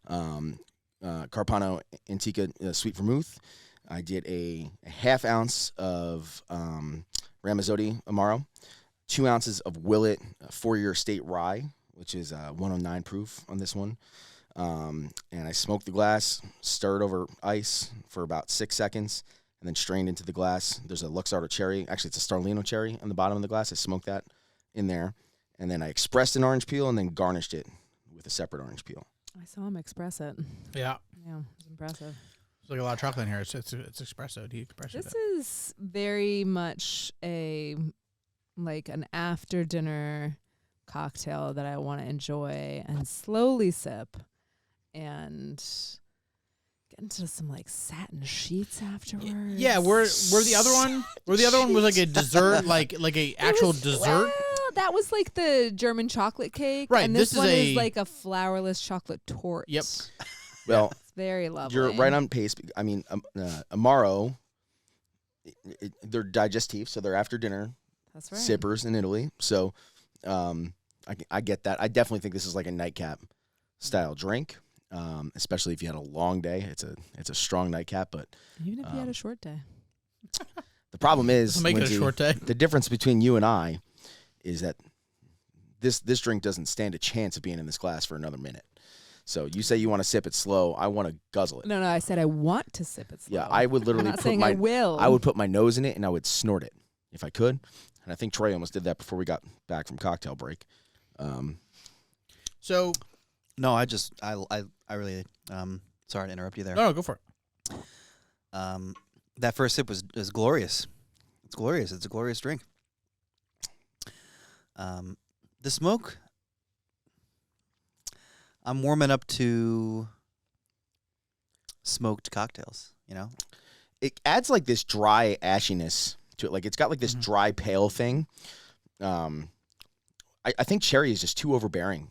Carpano Antica sweet vermouth. I did a 1/2 ounce of Ramazzotti Amaro, 2 ounces of Willet 4-year state rye, which is 109 proof on this one. And I smoked the glass, stirred over ice for about 6 seconds, and then strained into the glass. There's a Luxardo cherry. Actually, it's a Starlino cherry on the bottom of the glass. I smoked that in there. And then I expressed an orange peel and then garnished it with a separate orange peel. I saw him express it. Yeah. Yeah, it was impressive. There's like a lot of chocolate in here. It's espresso. Do you express it? This is very much an after dinner cocktail that I want to enjoy and slowly sip and get into some like satin sheets afterwards. Yeah, where the other one was like a dessert, like a actual dessert. Well, that was like the German chocolate cake. Right, And this this one is is like a flourless chocolate torte. Yep. Well, It's very lovely. you're right on pace. I mean, Amaro, they're digestive, so they're after dinner That's right. sippers in Italy. So I get that. I definitely think this is like a nightcap style drink, especially if you had a long day. It's a strong nightcap, but Even if you had a short day. the problem is, Make it a Lindsay, short day. the difference between you and I is that this drink doesn't stand a chance of being in this glass for another minute. So you say you want to sip it slow. I want to guzzle it. No, I said I want to sip it slow. Yeah, I would literally I'm not saying I will. I would put my nose in it and I would snort it if I could. And I think Troy almost did that before we got back from cocktail break. So No, I really sorry to interrupt you there. no, go for it. That first sip was glorious. It's glorious. It's a glorious drink. The smoke, I'm warming up to smoked cocktails, you know? It adds like this dry ashiness to it. Like it's got like this dry pale thing. I think cherry is just too overbearing.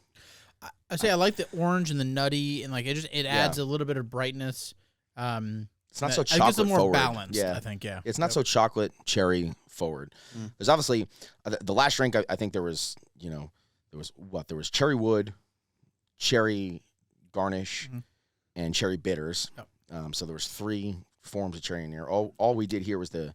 I say I like the orange and the nutty, and like it adds a little bit of brightness. It's not so I think chocolate it's a more forward. balanced. Yeah. I think It's not so chocolate cherry forward. There's obviously the last drink. I think there was cherry wood, cherry garnish, and cherry bitters. Oh. So there was 3 forms of cherry in here. All we did here was the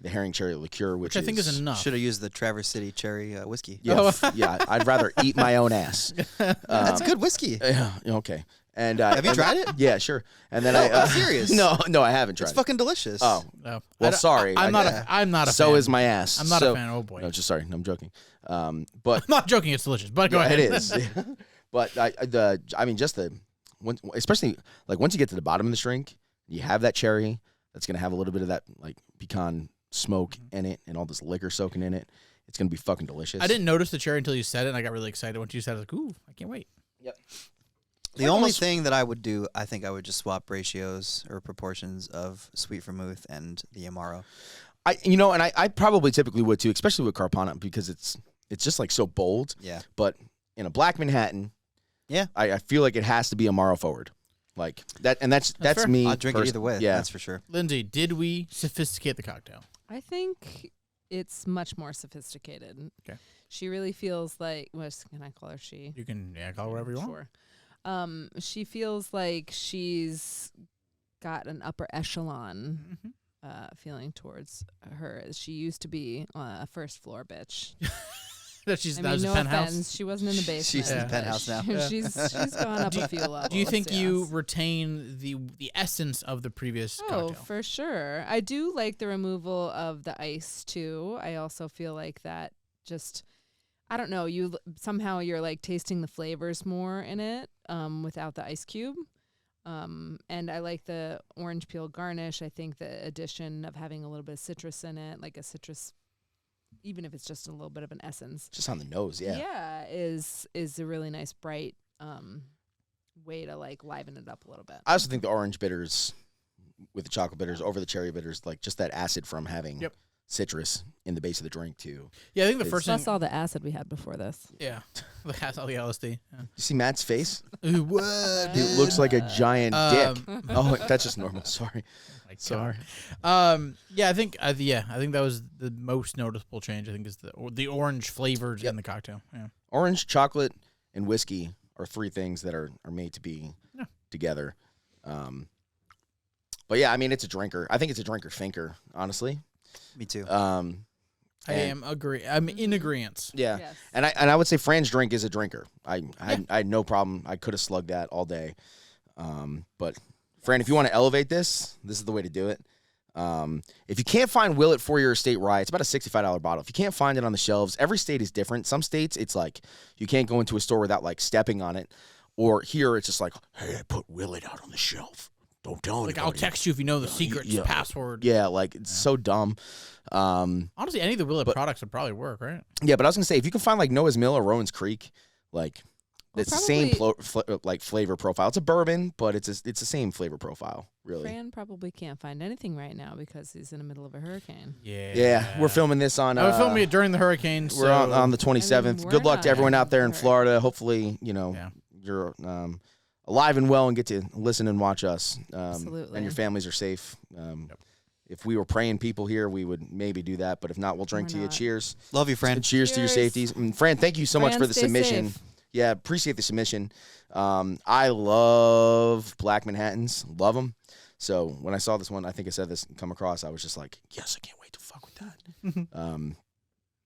herring cherry liqueur, which I think is enough. Should have used the Traverse City cherry whiskey. Yeah, yeah. I'd rather eat my own ass. That's good whiskey. Yeah. Okay. And Have you tried it? Yeah, sure. And then No, I'm serious. No, I haven't tried. It's fucking delicious. Oh, No. well, sorry. I'm not a So fan. is my ass. I'm not So- a fan. Oh boy. No, just sorry. No, I'm joking. But I'm not joking. It's delicious. But go yeah, ahead. it is. But especially like once you get to the bottom of the drink, you have that cherry that's gonna have a little bit of that like pecan smoke in it and all this liquor soaking in it. It's gonna be fucking delicious. I didn't notice the cherry until you said it, and I got really excited. Once you said it, I was like, ooh, I can't wait. Yep. The only thing that I would do, I think I would just swap ratios or proportions of sweet vermouth and the Amaro. I probably typically would too, especially with Carpana because it's just like so bold. Yeah. But in a black Manhattan, Yeah. I feel like it has to be Amaro forward. Like that, and that's fair. me. I'll drink it either way. Yeah. That's for sure. Lindsay, did we sophisticate the cocktail? I think it's much more sophisticated. Okay. She really feels like, can I call her she? You can call it whatever you want. Sure. She feels like she's got an upper echelon feeling towards her. She used to be a first floor bitch. That she's I that mean, was no a penthouse. offense, she wasn't in the basement. She's in the but penthouse now. She's gone up a few levels. Do you think you yes. retain the essence of the previous Oh, cocktail? for sure. I do like the removal of the ice too. I also feel like that just, I don't know, somehow you're like tasting the flavors more in it without the ice cube. And I like the orange peel garnish. I think the addition of having a little bit of citrus in it, like a citrus, even if it's just a little bit of an essence. Just on the nose, yeah. Yeah, is a really nice, bright way to, like, liven it up a little bit. I also think the orange bitters with the chocolate bitters over the cherry bitters, like just that acid from having citrus in the base of the drink too. Yeah, I think the first thing. Plus all the acid we had before this. Yeah, that's all the LSD. Yeah. You see Matt's face? What? It looks like a giant dick. Oh, that's just normal. Sorry. My God. Sorry. Yeah, I think I think that was the most noticeable change. I think is the orange flavors in the cocktail. Yeah. Orange, chocolate, and whiskey are three things that are made to be together. But yeah, I mean, it's a drinker. I think it's a drinker thinker, honestly. Me too. I am agree. I'm in agreement. Yeah, Yes. and I would say Fran's drink is a drinker. I had no problem. I could have slugged that all day. But Fran, if you want to elevate this is the way to do it. If you can't find Willet for your state rye, it's about a $65 bottle. If you can't find it on the shelves, every state is different. Some states it's like you can't go into a store without like stepping on it, or here it's just like, hey, I put Willet out on the shelf. Don't tell anybody. Like, I'll text you if you know the secret password. Yeah, like it's so dumb. Honestly, any of the Willet products would probably work, right? Yeah, but I was gonna say if you can find like Noah's Mill or Rowan's Creek, like it's the same like flavor profile. It's a bourbon, but it's the same flavor profile, really. Fran probably can't find anything right now because he's in the middle of a hurricane. Yeah, we're filming this on. I was filming it during the hurricane. We're on the 27th. Good luck to everyone out there in Florida. Hopefully, you're alive and well and get to listen and watch us. Absolutely. And your families are safe. If we were praying people here, we would maybe do that. But if not, we'll drink to you. Cheers. Love you, Fran. Cheers to your safeties. And Fran, thank you so much for the stay submission. safe. Yeah, appreciate the submission. I love Black Manhattans. Love them. So when I saw this one, I think I said this come across, I was just like, yes, I can't wait to fuck with that.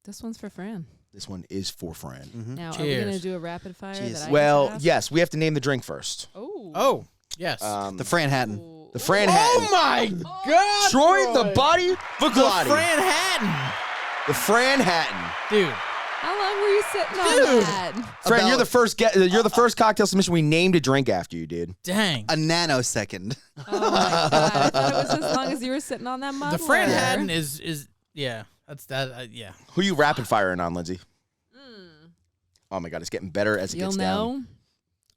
This one's for Fran. This one is for Fran. Mm-hmm. Now, are we Cheers. going to do a rapid fire? Cheers. That I Well, get to ask? yes, we have to name the drink first. Oh, yes. The Franhattan. Ooh. The Franhattan. Oh my God! Troy the Body The Viglotti. Franhattan, The Franhattan. dude. How long were you sitting on that? Fran, you're About- the first. You're the first cocktail submission we named a drink after you, dude. Dang. A nanosecond. Oh my God. I thought it was as long as you were sitting on that muddler. The Franhattan is yeah. That's that. Yeah. Who you rapid firing on, Lindsay? Oh my God, it's getting better as it You'll gets know down.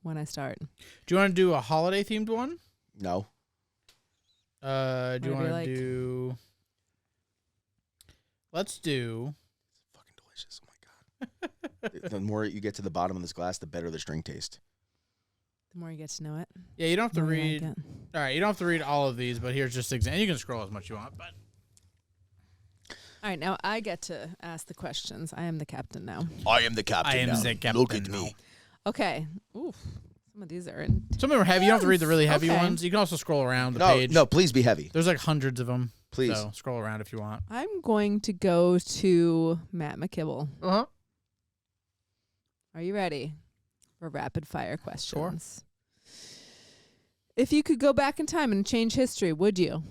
when I start. Do you want to do a holiday themed one? No. Do you Whatever want you to like. do? Let's do. Fucking delicious. Oh my God. The more you get to the bottom of this glass, the better this drink tastes. The more you get to know it. Yeah, you don't have the to more you read. like it. All right, you don't have to read all of these, but here's just example. You can scroll as much as you want, but All right, now I get to ask the questions. I am the captain now. I am the captain. I am now. the captain Look at now. me. Okay. Oof. Some of these are in. some of them are heavy. You don't have to read the really heavy Okay. ones. You can also scroll around the No, page. no, please be heavy. There's like hundreds of them. Please. So scroll around if you want. I'm going to go to Matt McKibble. Uh-huh. Are you ready for rapid fire questions? If you could go back in time and change history, would you?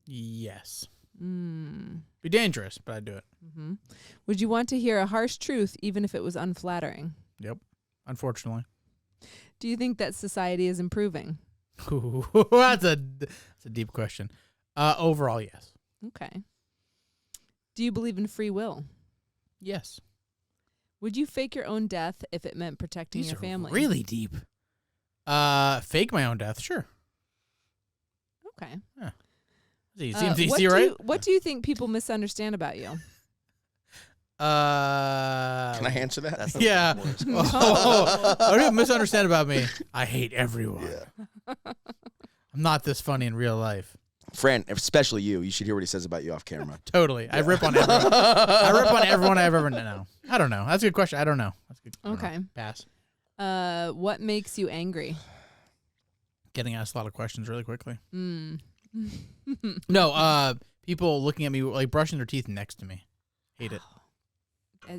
Yes. Mm. Be dangerous, but I'd do it. Mm-hmm. Would you want to hear a harsh truth even if it was unflattering? Yep. Unfortunately. Do you think that society is improving? That's a deep question. Overall, yes. Okay. Do you believe in free will? Yes. Would you fake your own death if it meant protecting These your are family? really deep. Fake my own death, sure. Okay. Seems easy, right? What do you think people misunderstand about you? Can Can I answer that? That's the Yeah. worst. What do you misunderstand about me? I hate everyone. Yeah. I'm not this funny in real life. Fran, especially you. You should hear what he says about you off camera. Totally. I rip on everyone. I rip on everyone I've ever known. I don't know. That's a good question. I don't know. That's good. I don't Okay. know. Pass. What makes you angry? Getting asked a lot of questions really quickly. Mm. No, people looking at me like brushing their teeth next to me. Hate it.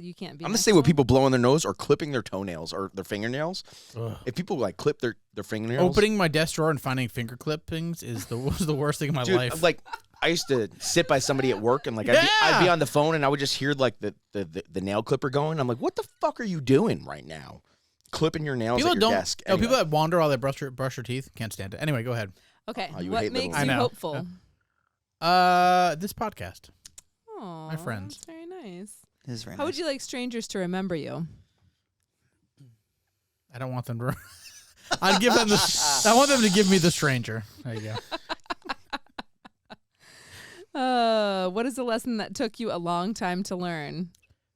You can't be. I'm gonna next say to with them? people blowing their nose or clipping their toenails or their fingernails. Ugh. If people like clip their fingernails, Opening my desk drawer and finding finger clippings was the worst thing in my dude, life. like I used to sit by somebody at work and like I'd be on the phone and I would just hear like the nail clipper going. I'm like, what the fuck are you doing right now? clipping your nails People at your desk. No, Anyway. people that wander while they brush your teeth can't stand it. Anyway, go ahead. Okay. Oh, you What hate makes little- you I know. hopeful? This podcast. Aw, My friends. That's very nice. It is very How nice. would you like strangers to remember you? I don't want them to. I'd give them I want them to give me the stranger. There you go. What is a lesson that took you a long time to learn?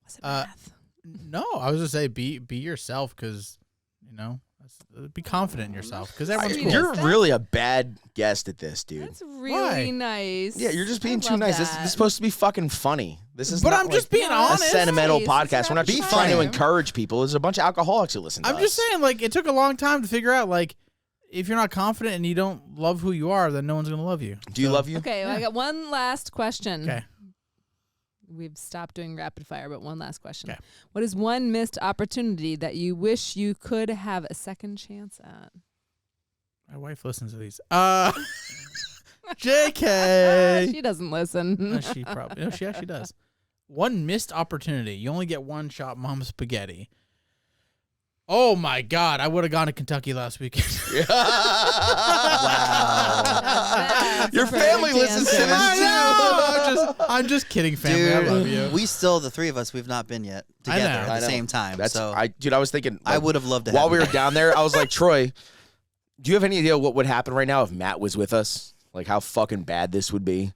Was it math? No, I was gonna say be yourself because be confident in yourself because everyone's cool. You're really a bad guest at this, dude. That's really Why? nice. Yeah, you're just being I too love nice. This that. is supposed to be fucking funny. This is But not I'm just like being No, a honest. sentimental Nice. podcast. It's We're not rapid trying to fire. encourage people. There's a bunch of alcoholics who listen to I'm us. just saying, like, it took a long time to figure out, like, if you're not confident and you don't love who you are, then no one's gonna love you. Do you love you? Okay, well, I got one last question. Okay. We've stopped doing rapid fire, but one last question. Okay. What is one missed opportunity that you wish you could have a second chance at? My wife listens to these. JK. She doesn't listen. No, she probably. No, she actually does. One missed opportunity. You only get one shot, Mama Spaghetti. Oh my God! I would have gone to Kentucky last weekend. That's Your a perfect family listens to answer. this I know. I'm just kidding, family. I love you. We still, the three of us, we've not been yet I together know. at I the know. same time. That's so I was thinking. I like, would have loved to while have we were him. down there. I was like, Troy, do you have any idea what would happen right now if Matt was with us? Like how fucking bad this would be.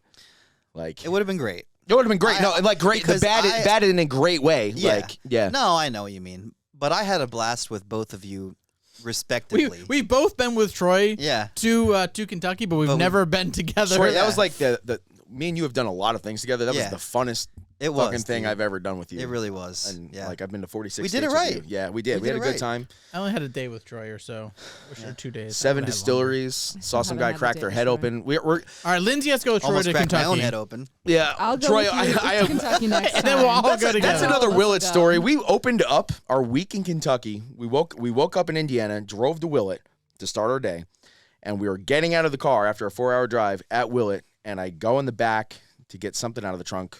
Like It would have been great. it would have been great. I- No, like great. The because bad in a great way. Yeah. Like yeah. No, I know what you mean. But I had a blast with both of you, respectively. We've both been with Troy yeah. to Kentucky, but we've But we- never been together. Troy, that Yeah. was like the me and you have done a lot of things together. That Yeah. was the funnest It was. fucking thing dude. I've ever done with you. It really was. And yeah. like I've been to 46 We did states it with right. you. Yeah, we did. We We had did a it good right. time. I only had a day with Troy or so. Or 2 days. I 7 would've had distilleries. Saw some haven't guy had a crack date their with head Troy. open. We're longer. All right, Lindsay, let's go Troy Almost to cracked Kentucky. my own head open. yeah. I'll go Troy, with you to Kentucky next time. And then we'll all go together. That's Yeah. another Let's Willett go. story. We opened up our week in Kentucky. We woke up in Indiana, drove to Willett to start our day, and we were getting out of the car after a 4-hour drive at Willett, and I go in the back to get something out of the trunk,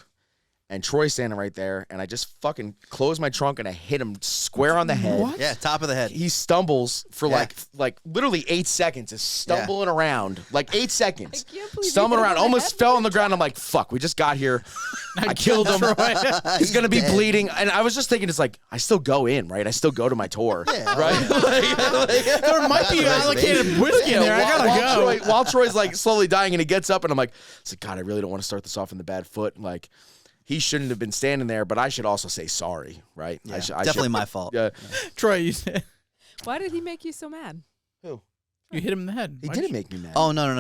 and Troy's standing right there, and I just fucking close my trunk and I hit him square on the head. What? Yeah, top of the head. He stumbles for Yeah. like literally 8 seconds, is stumbling around like 8 seconds, I can't believe you stumbling hit him around, on the almost head fell on the ground. I'm like, fuck, we just got here. I killed him. He's gonna be dead. bleeding, and I was just thinking, it's like I still go in, right? I still go to my tour, Yeah. right? There might be allocated whiskey in there. I gotta go. While Troy's like slowly dying, and he gets up, and I'm like, it's like, God, I really don't want to start this off in the bad foot. Like, he shouldn't have been standing there, but I should also say sorry, right? Yeah, I definitely my fault. Yeah, Troy, you said Why did he make you so mad? who? you hit him in the head. He Why'd didn't you- make me mad. Oh no.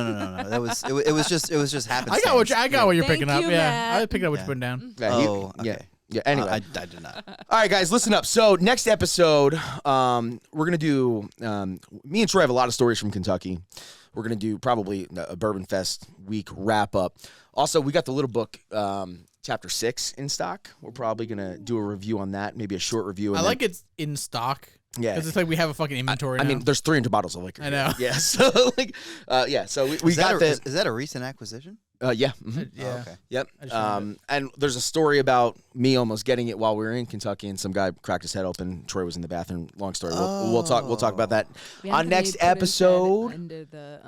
That was it was just happenstance. I got what you're Thank picking up. you, Yeah, Matt. I picked up what Yeah. you're putting down. Yeah, Oh, yeah, okay. yeah. Anyway, I did not. all right, guys, listen up. So next episode, we're gonna do. Me and Troy have a lot of stories from Kentucky. We're gonna do probably a Bourbon Fest week wrap up. Also, we got the little book, chapter 6 in stock. We're probably gonna do a review on that, maybe a short review. I And like it's in stock. Yeah. Because it's like we have a fucking inventory I now. mean, there's 300 bottles of liquor. I know. Yeah. So like, yeah. So we got the. Is that a recent acquisition? Yeah. Mhm. yeah. Oh, okay. Yep. I just found And there's a story about me almost getting it while we were in Kentucky, and some guy cracked his head open. Troy was in the bathroom. Long story. We'll talk about that on next episode. Under the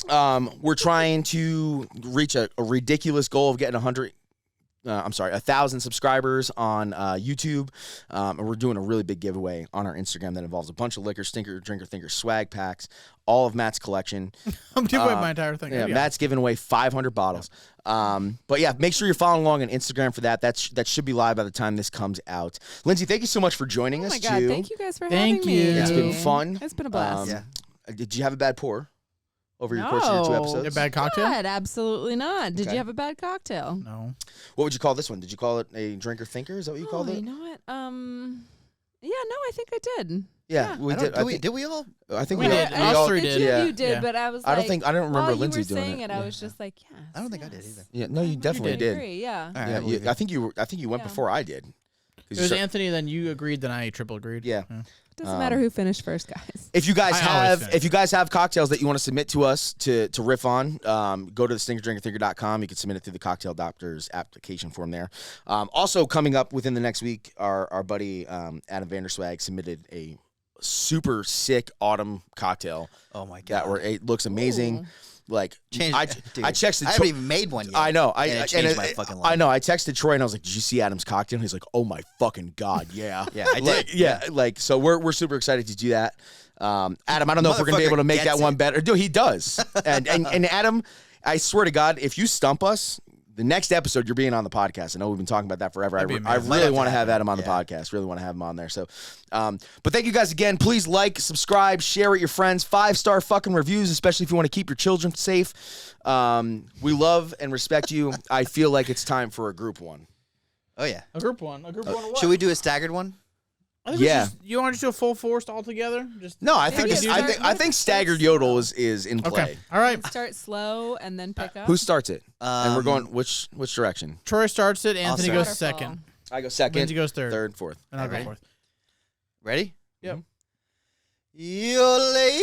bar. We're trying to reach a ridiculous goal of getting 1,000 subscribers on YouTube. And we're doing a really big giveaway on our Instagram that involves a bunch of liquor, stinker, drinker, thinker, swag packs, all of Matt's collection. I'm giving away my entire thing. Yeah, Matt's giving away 500 bottles. But yeah, make sure you're following along on Instagram for that. That should be live by the time this comes out. Lindsay, thank you so much for joining Oh us my God! too. Thank you guys for Thank having me. you. It's been fun. It's been a blast. Yeah. Did you have a bad pour over your course of your 2 No. episodes? A bad cocktail? God, absolutely not. Did Okay. you have a bad cocktail? No. What would you call this one? Did you call it a drinker thinker? Is that what you called You it? know what? Yeah, no, I think I did. Yeah, yeah. we did. Did we all? I think We we did. all. I Us all three the did. two Yeah. of you did, Yeah. but I was I like, don't remember while Lindsay you were doing saying it. it. I was just like, yes. I don't think I did yes. either. Yeah, no, you definitely I did. agree, yeah. All right, Yeah, I believe you. I think you went Yeah. before I did. 'Cause It you was start- Anthony, then you agreed, then I triple agreed. Yeah. Doesn't matter who finished first, guys. If you guys have cocktails that you want to submit to us to riff on, go to the stinkersdrinkerthinker.com. You can submit it through the Cocktail Doctors application form there. Also coming up within the next week, our buddy Adam Vanderswag submitted a super sick autumn cocktail. Oh my god, it looks amazing. Ooh. Like Dude, I texted. I haven't even made one yet. I know. It changed my fucking life. I know. I texted Troy and I was like, "Did you see Adam's cocktail?" And he's like, "Oh my fucking god, yeah, Yeah, I did. Like so, we're super excited to do that. Adam, I don't know if we're gonna be able to make that one better. Dude, he does. and Adam, I swear to God, if you stump us, the next episode you're being on the podcast. I know we've been talking about that forever. I really want to have Adam on the podcast. Really want to have him on there. So, but thank you guys again. Please like, subscribe, share with your friends. 5-star fucking reviews, especially if you want to keep your children safe. We love and respect you. I feel like it's time for a group one. Oh yeah, A group one. Of what? Should we do a staggered one? I think you want to just do a full forced all together? No, I think staggered yodel is in play. Okay. All right. Start slow and then pick up. Who starts it? And we're going which direction? Troy starts it. Anthony start. goes second. I go second. Lindsay goes third. Third, fourth. And I'll go Ready? fourth. Ready? Yep. Yodelay.